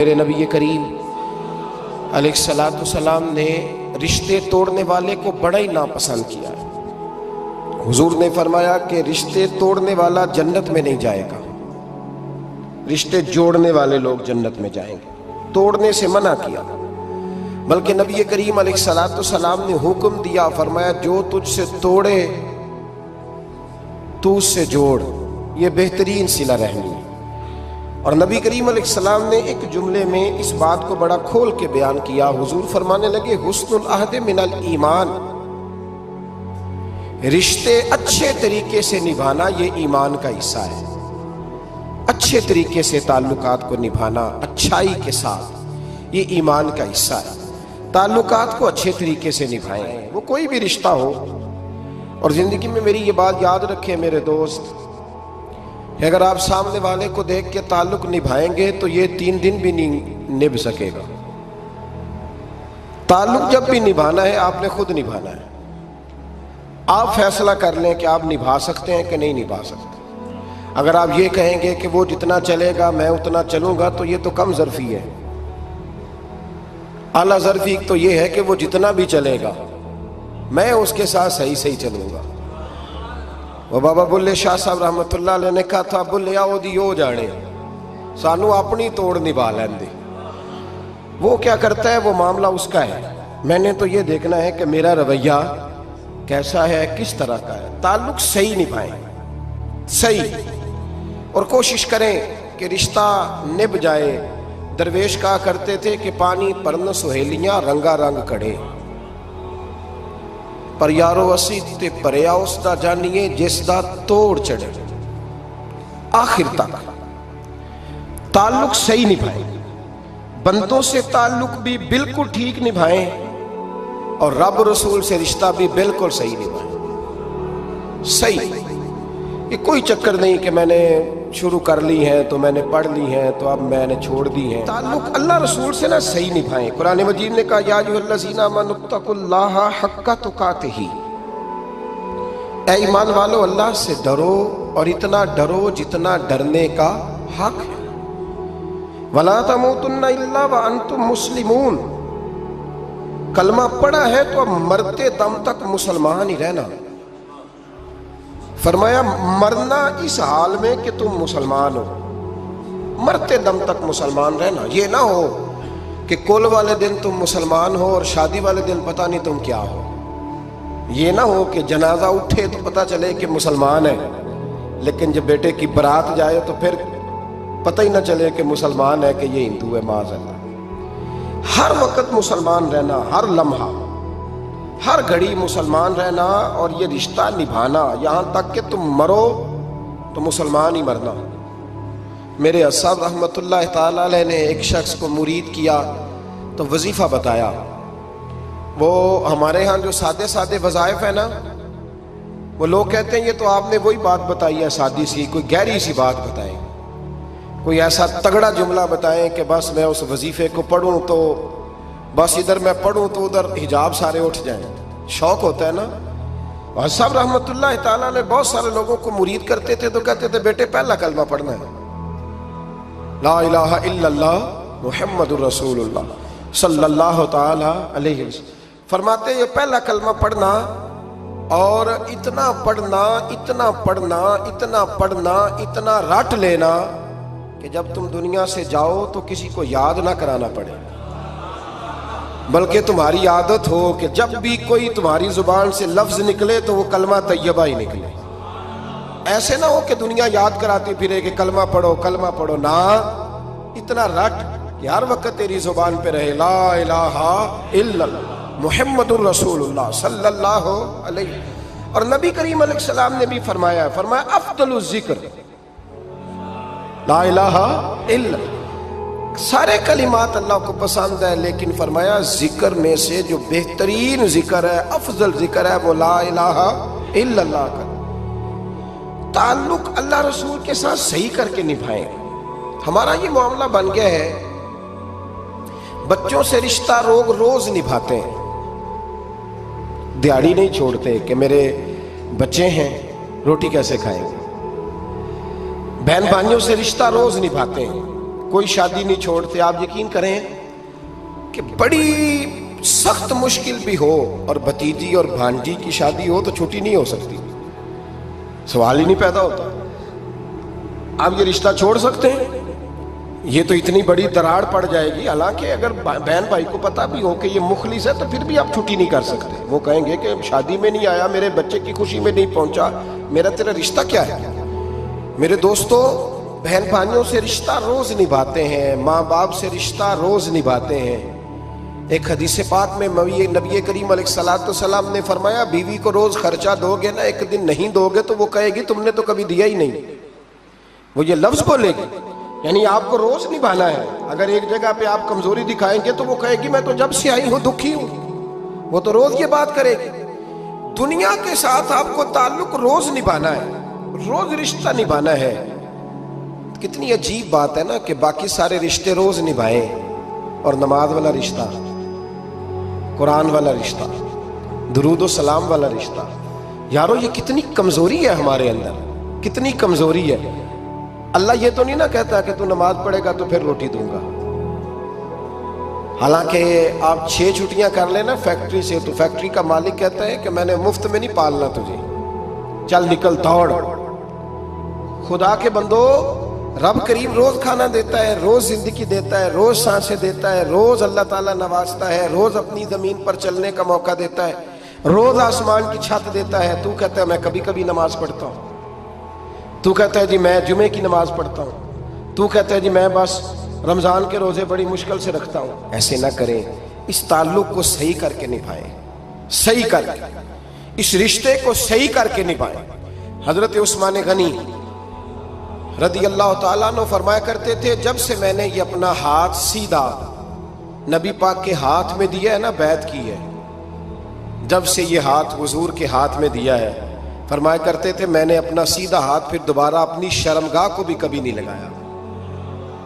میرے نبی کریم علیہ السلام نے رشتے توڑنے والے کو بڑا ہی ناپسند کیا ہے۔ حضور نے فرمایا کہ رشتے توڑنے والا جنت میں نہیں جائے گا، رشتے جوڑنے والے لوگ جنت میں جائیں گے۔ توڑنے سے منع کیا، بلکہ نبی کریم علیہ السلام نے حکم دیا، فرمایا جو تجھ سے توڑے تو اس سے جوڑ، یہ بہترین صلہ رحمی ہے۔ اور نبی کریم علیہ السلام نے ایک جملے میں اس بات کو بڑا کھول کے بیان کیا۔ حضور فرمانے لگے حسن العہد من الایمان، رشتے اچھے طریقے سے نبھانا یہ ایمان کا حصہ ہے۔ اچھے طریقے سے تعلقات کو نبھانا اچھائی کے ساتھ یہ ایمان کا حصہ ہے۔ تعلقات کو اچھے طریقے سے نبھائیں، وہ کوئی بھی رشتہ ہو۔ اور زندگی میں میری یہ بات یاد رکھیں میرے دوست، اگر آپ سامنے والے کو دیکھ کے تعلق نبھائیں گے تو یہ 3 دن بھی نہیں نبھ سکے گا۔ تعلق جب بھی نبھانا ہے آپ نے خود نبھانا ہے۔ آپ فیصلہ کر لیں کہ آپ نبھا سکتے ہیں کہ نہیں نبھا سکتے۔ اگر آپ یہ کہیں گے کہ وہ جتنا چلے گا میں اتنا چلوں گا تو یہ تو کم ظرفی ہے۔ اعلیٰ ظرفی تو یہ ہے کہ وہ جتنا بھی چلے گا میں اس کے ساتھ صحیح چلوں گا۔ وہ بابا بلے شاہ صاحب رحمت اللہ علیہ نے کہا تھا، بلے آؤ دی ہو جانے سانو اپنی توڑ نبھا لین دے۔ وہ کیا کرتا ہے وہ معاملہ اس کا ہے، میں نے تو یہ دیکھنا ہے کہ میرا رویہ کیسا ہے، کس طرح کا ہے۔ تعلق صحیح نبھائیں، صحیح، اور کوشش کریں کہ رشتہ نبھ جائے۔ درویش کہا کرتے تھے کہ پانی پرن سہیلیاں رنگا رنگ کڑے، پر یارو اسی تے پریا اس دا جانیے جس دا توڑ چڑھے۔ آخر تک تعلق صحیح نبھائیں، بندوں سے تعلق بھی بالکل ٹھیک نبھائیں، اور رب رسول سے رشتہ بھی بالکل صحیح نبھائیں۔ صحیح، یہ کوئی چکر نہیں کہ میں نے شروع کر لی ہیں تو میں نے پڑھ لی ہیں تو اب میں نے چھوڑ دی ہیں۔ تعلق اللہ رسول سے نہ صحیح نبھائیں۔ قرآن مجید نے کہا یا ایھا الذین آمنوا اتقوا اللہ حق تقاتہ، اے ایمان والو اللہ سے ڈرو اور اتنا ڈرو جتنا ڈرنے کا حق ہے۔ ولا تموتن الا وانتم مسلمون، کلمہ پڑھا ہے تو اب مرتے دم تک مسلمان ہی رہنا۔ فرمایا مرنا اس حال میں کہ تم مسلمان ہو، مرتے دم تک مسلمان رہنا۔ یہ نہ ہو کہ کل والے دن تم مسلمان ہو اور شادی والے دن پتہ نہیں تم کیا ہو۔ یہ نہ ہو کہ جنازہ اٹھے تو پتہ چلے کہ مسلمان ہے، لیکن جب بیٹے کی برات جائے تو پھر پتہ ہی نہ چلے کہ مسلمان ہے کہ یہ ہندو ہے، معاذ اللہ۔ ہر وقت مسلمان رہنا، ہر لمحہ ہر گھڑی مسلمان رہنا، اور یہ رشتہ نبھانا یہاں تک کہ تم مرو تو مسلمان ہی مرنا۔ میرے صاحب رحمت اللہ تعالی علیہ نے ایک شخص کو مرید کیا تو وظیفہ بتایا۔ وہ ہمارے ہاں جو سادے وظائف ہیں نا، وہ لوگ کہتے ہیں یہ تو آپ نے وہی بات بتائی ہے سادی سی، کوئی گہری سی بات بتائیں، کوئی ایسا تگڑا جملہ بتائیں کہ بس میں اس وظیفے کو پڑھوں تو بس ادھر میں پڑھوں تو ادھر حجاب سارے اٹھ جائیں۔ شوق ہوتا ہے نا۔ اور صاحب رحمت اللہ تعالیٰ نے بہت سارے لوگوں کو مرید کرتے تھے تو کہتے تھے بیٹے پہلا کلمہ پڑھنا ہے، لا الہ الا اللہ محمد الرسول اللہ صلی اللہ تعالی علیہ وسلم۔ فرماتے یہ پہلا کلمہ پڑھنا اور اتنا پڑھنا اتنا پڑھنا اتنا پڑھنا اتنا رٹ لینا کہ جب تم دنیا سے جاؤ تو کسی کو یاد نہ کرانا پڑے، بلکہ تمہاری عادت ہو کہ جب بھی کوئی تمہاری زبان سے لفظ نکلے تو وہ کلمہ طیبہ ہی نکلے۔ ایسے نہ ہو کہ دنیا یاد کراتی پھرے کہ کلمہ پڑھو، نہ، اتنا رٹ کہ ہر وقت تیری زبان پہ رہے لا الہ الا اللہ محمد الرسول اللہ صلی اللہ علیہ وسلم۔ اور نبی کریم علیہ السلام نے بھی فرمایا افضل الذکر لا الہ الا اللہ۔ سارے کلمات اللہ کو پسند ہے، لیکن فرمایا ذکر میں سے جو بہترین ذکر ہے، افضل ذکر ہے، وہ لا الہ الا اللہ کا۔ تعلق اللہ رسول کے ساتھ صحیح کر کے نبھائیں۔ ہمارا یہ معاملہ بن گیا ہے، بچوں سے رشتہ روز نبھاتے ہیں، دیہڑی نہیں چھوڑتے کہ میرے بچے ہیں روٹی کیسے کھائیں گے۔ بہن بھائیوں سے رشتہ روز نبھاتے ہیں، کوئی شادی نہیں چھوڑتے. آپ یقین کریں کہ بڑی سخت مشکل بھی ہو اور بھتیجی اور بھانجی کی شادی ہو تو چھٹی نہیں ہو سکتی, سوال ہی نہیں پیدا ہوتا. آپ یہ رشتہ چھوڑ سکتے ہیں؟ یہ تو اتنی بڑی دراڑ پڑ جائے گی. حالانکہ اگر بہن بھائی کو پتا بھی ہو کہ یہ مخلص ہے تو پھر بھی آپ چھٹی نہیں کر سکتے. وہ کہیں گے کہ شادی میں نہیں آیا, میرے بچے کی خوشی میں نہیں پہنچا, میرا تیرا رشتہ کیا ہے؟ میرے دوستو, بہن بھائیوں سے رشتہ روز نبھاتے ہیں, ماں باپ سے رشتہ روز نبھاتے ہیں. ایک حدیث پاک میں نبی کریم علیہ الصلوۃ والسلام نے فرمایا, بیوی کو روز خرچہ دو گے نا, ایک دن نہیں دو گے تو وہ کہے گی تم نے تو کبھی دیا ہی نہیں. وہ یہ لفظ بولے گی, یعنی آپ کو روز نبھانا ہے. اگر ایک جگہ پہ آپ کمزوری دکھائیں گے تو وہ کہے گی میں تو جب سے آئی ہوں دکھی ہوں. وہ تو روز یہ بات کرے گی. دنیا کے ساتھ آپ کو تعلق روز نبھانا ہے, روز رشتہ نبھانا ہے. کتنی عجیب بات ہے نا کہ باقی سارے رشتے روز نبھائیں اور نماز والا رشتہ, قرآن والا رشتہ, درود و سلام والا رشتہ. یارو یہ کتنی کمزوری ہے ہمارے اندر, کتنی کمزوری ہے. اللہ یہ تو نہیں نہ کہتا کہ تو نماز پڑھے گا تو پھر روٹی دوں گا. حالانکہ آپ 6 چھٹیاں کر لینا فیکٹری سے تو فیکٹری کا مالک کہتا ہے کہ میں نے مفت میں نہیں پالنا تجھے, چل نکل دوڑ. خدا کے بندو, رب کریم روز کھانا دیتا ہے, روز زندگی دیتا ہے, روز سانسیں دیتا ہے, روز اللہ تعالیٰ نوازتا ہے, روز اپنی زمین پر چلنے کا موقع دیتا ہے, روز آسمان کی چھت دیتا ہے. تو کہتا ہے میں کبھی کبھی نماز پڑھتا ہوں, تو کہتا ہے جی میں جمعے کی نماز پڑھتا ہوں, تو کہتا ہے جی میں بس رمضان کے روزے بڑی مشکل سے رکھتا ہوں. ایسے نہ کریں, اس تعلق کو صحیح کر کے نبھائیں, صحیح کر کے, اس رشتے کو صحیح کر کے نبھائیں. حضرت عثمان غنی رضی اللہ تعالیٰ عنہ فرمایا کرتے تھے, جب سے میں نے یہ اپنا ہاتھ سیدھا نبی پاک کے ہاتھ میں دیا ہے نا, بیعت کی ہے, جب سے یہ ہاتھ حضور کے ہاتھ میں دیا ہے, فرمایا کرتے تھے میں نے اپنا سیدھا ہاتھ پھر دوبارہ اپنی شرمگاہ کو بھی کبھی نہیں لگایا.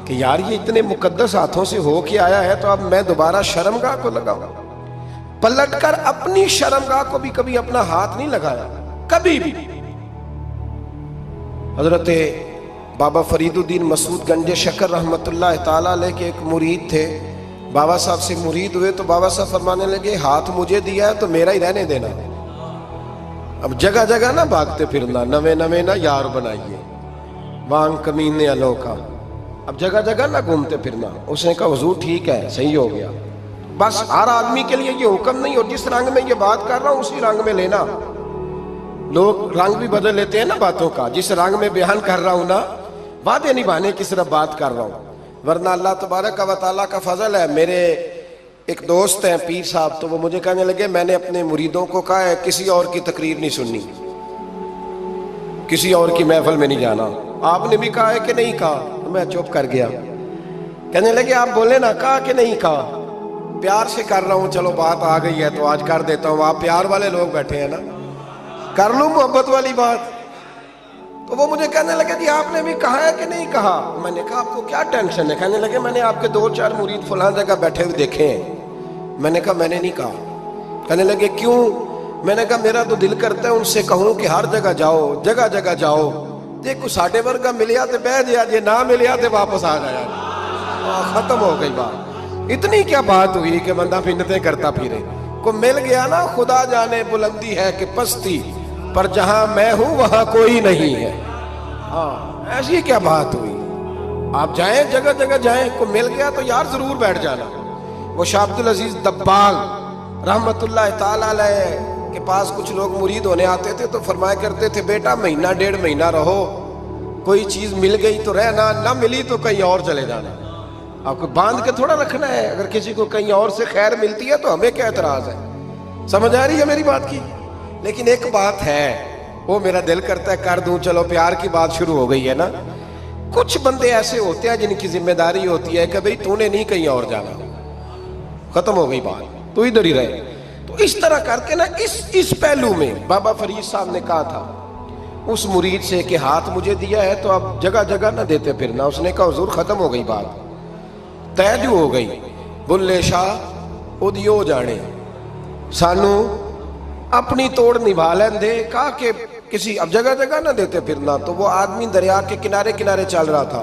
کہ یار یہ اتنے مقدس ہاتھوں سے ہو کے آیا ہے تو اب میں دوبارہ شرمگاہ کو لگاؤں. پلٹ کر اپنی شرمگاہ کو بھی کبھی اپنا ہاتھ نہیں لگایا, کبھی بھی. حضرت بابا فرید الدین مسعود گنج شکر رحمت اللہ تعالیٰ علیہ کے ایک مرید تھے. بابا صاحب سے مرید ہوئے تو بابا صاحب فرمانے لگے ہاتھ مجھے دیا ہے تو میرا ہی رہنے دینا. اب جگہ جگہ نہ بھاگتے پھرنا, نوے نوے نہ یار بنائیے, وانگ کمینے الو کا. اب جگہ جگہ نہ گھومتے پھرنا. اس نے کہا حضور ٹھیک ہے, صحیح ہو گیا. بس ہر آدمی کے لیے یہ حکم نہیں, اور جس رنگ میں یہ بات کر رہا ہوں اسی رنگ میں لینا. لوگ رنگ بھی بدل لیتے ہیں نا باتوں کا. جس رنگ میں بیان کر رہا ہوں نا, وعدے نبھانے کی صرف بات کر رہا ہوں, ورنہ اللہ تبارک و تعالیٰ کا فضل ہے. میرے ایک دوست ہیں پیر صاحب, تو وہ مجھے کہنے لگے میں نے اپنے مریدوں کو کہا ہے کسی اور کی تقریر نہیں سننی, کسی اور کی محفل میں نہیں جانا. آپ نے بھی کہا ہے کہ نہیں کہا؟ میں چپ کر گیا. کہنے لگے آپ بولے نا, کہا کہ نہیں کہا؟ پیار سے کر رہا ہوں, چلو بات آ گئی ہے تو آج کر دیتا ہوں. آپ پیار والے لوگ بیٹھے ہیں نا, کر لوں محبت والی بات. تو وہ مجھے کہنے لگے جی آپ نے بھی کہا ہے کہ نہیں کہا؟ میں نے کہا آپ کو کیا ٹینشن ہے؟ کہنے لگے میں نے آپ کے 2-4 مرید فلاں جگہ بیٹھے ہوئے دیکھے ہیں. میں نے کہا میں نے نہیں کہا. کہنے لگے کیوں؟ میں نے کہا میرا تو دل کرتا ہے ان سے کہوں کہ ہر جگہ جاؤ, جگہ جگہ جاؤ, دیکھو ساڈے ورگا ملیا تو بہ جیا, جی نہ ملیا تو واپس آ جایا. ختم ہو گئی بات. اتنی کیا بات ہوئی کہ بندہ منتیں کرتا پھرے. کو مل گیا نا, خدا جانے بلندی ہے کہ پستی, پر جہاں میں ہوں وہاں کوئی نہیں ہے. ہاں ایسی کیا بات ہوئی. آپ جائیں جگہ جگہ جائیں, کو مل گیا تو یار ضرور بیٹھ جانا. وہ شاہ عبد العزیز دباغ رحمت اللہ تعالی علیہ کے پاس کچھ لوگ مرید ہونے آتے تھے تو فرمایا کرتے تھے بیٹا 1-1.5 مہینہ رہو, کوئی چیز مل گئی تو رہنا, نہ ملی تو کہیں اور چلے جانا. آپ کو باندھ کے تھوڑا رکھنا ہے. اگر کسی کو کہیں اور سے خیر ملتی ہے تو ہمیں کیا اعتراض ہے؟ سمجھ آ رہی ہے میری بات کی؟ لیکن ایک بات ہے, وہ میرا دل کرتا ہے کر دوں, چلو پیار کی بات شروع ہو گئی ہے نا. کچھ بندے ایسے ہوتے ہیں جن کی ذمہ داری ہوتی ہے کہ بھئی تو نے نہیں کہیں اور جانا, ختم ہو گئی بات, تو ادھر ہی رہے. تو اس طرح کر کے نا اس پہلو میں بابا فرید صاحب نے کہا تھا اس مرید سے کہ ہاتھ مجھے دیا ہے تو اب جگہ جگہ نہ دیتے پھرنا. اس نے کہا حضور ختم ہو گئی بات, طے جو ہو گئی. بلے شاہ ادیو جانے, سانو اپنی توڑ نبھا لین دے. کہا کہ کسی اب جگہ جگہ نہ دیتے پھرنا. تو وہ آدمی دریا کے کنارے کنارے چل رہا تھا,